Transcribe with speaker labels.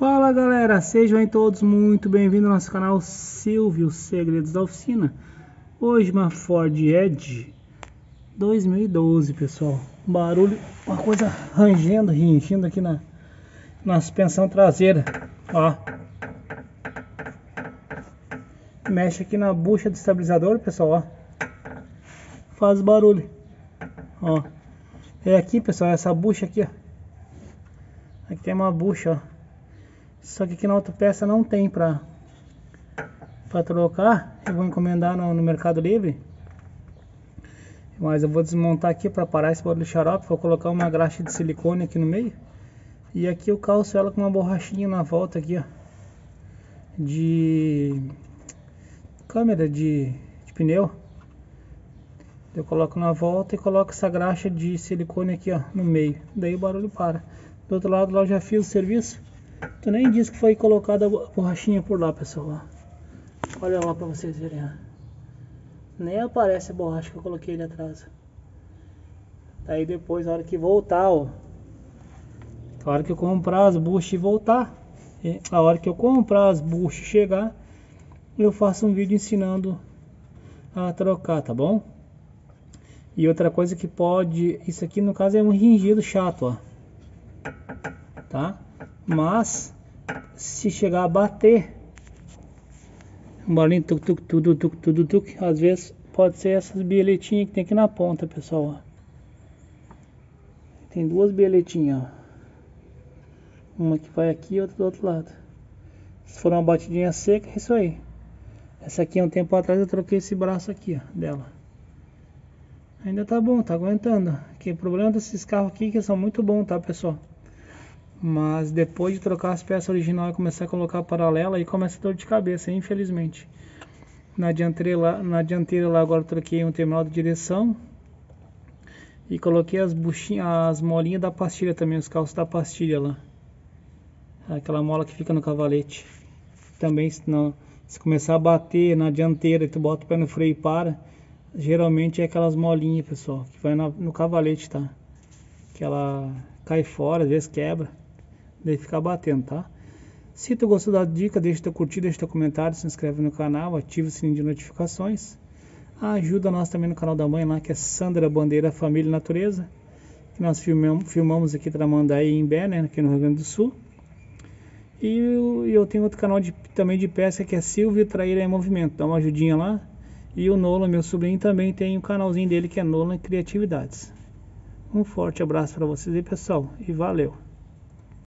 Speaker 1: Fala galera, sejam aí todos muito bem-vindos ao nosso canal Silvio Segredos da Oficina. Hoje uma Ford Edge 2012, pessoal. Barulho, uma coisa ringindo aqui na suspensão traseira, ó. Mexe aqui na bucha do estabilizador, pessoal, ó. Faz barulho, ó. É aqui, pessoal, essa bucha aqui, ó. Aqui tem uma bucha, ó. Só que aqui na autopeça não tem pra trocar. Eu vou encomendar no Mercado Livre. Mas eu vou desmontar aqui para parar esse barulho xarope. Vou colocar uma graxa de silicone aqui no meio. E aqui eu calço ela com uma borrachinha na volta aqui, ó. De câmera de pneu. Eu coloco na volta e coloco essa graxa de silicone aqui, ó, no meio. Daí o barulho para. Do outro lado lá eu já fiz o serviço. Tu nem disse que foi colocada a borrachinha por lá, pessoal. Olha lá pra vocês verem, ó. Nem aparece a borracha que eu coloquei ali atrás. Aí depois, a hora que voltar, ó, a hora que eu comprar as buchas e voltar, a hora que eu comprar as buchas e chegar, eu faço um vídeo ensinando a trocar, tá bom? E outra coisa que pode, isso aqui no caso é um ringido chato, ó, tá? Mas se chegar a bater um barulhinho tuc tuc tuc tuc tuc tuc, às vezes pode ser essas bieletinhas que tem aqui na ponta, pessoal, ó. Tem duas bieletinhas, ó. Uma que vai aqui e outra do outro lado. Se for uma batidinha seca, é isso aí. Essa aqui, um tempo atrás eu troquei esse braço aqui, ó, dela. Ainda tá bom, tá aguentando. Que o problema desses carros aqui é que são muito bons, tá, pessoal? Mas depois de trocar as peças originais e começar a colocar paralela, aí começa a dor de cabeça, infelizmente. Na dianteira lá agora eu troquei um terminal de direção. E coloquei as buchinhas, as molinhas da pastilha também, os calços da pastilha lá. Aquela mola que fica no cavalete. Também, se começar a bater na dianteira e tu bota o pé no freio e para, geralmente é aquelas molinhas, pessoal, que vai no cavalete, tá? Que ela cai fora, às vezes quebra. Daí ficar batendo, tá? Se tu gostou da dica, deixa teu curtir, deixa teu comentário, se inscreve no canal, ativa o sininho de notificações. Ajuda nós também no canal da mãe lá, que é Sandra Bandeira Família e Natureza, que nós filmamos aqui Tramandaí em Imbé, né, aqui no Rio Grande do Sul. E eu tenho outro canal também de pesca, que é Silvio Traíra em Movimento, dá uma ajudinha lá. E o Nolan, meu sobrinho, também tem um canalzinho dele que é Nolan Criatividades. Um forte abraço para vocês aí, pessoal, e valeu!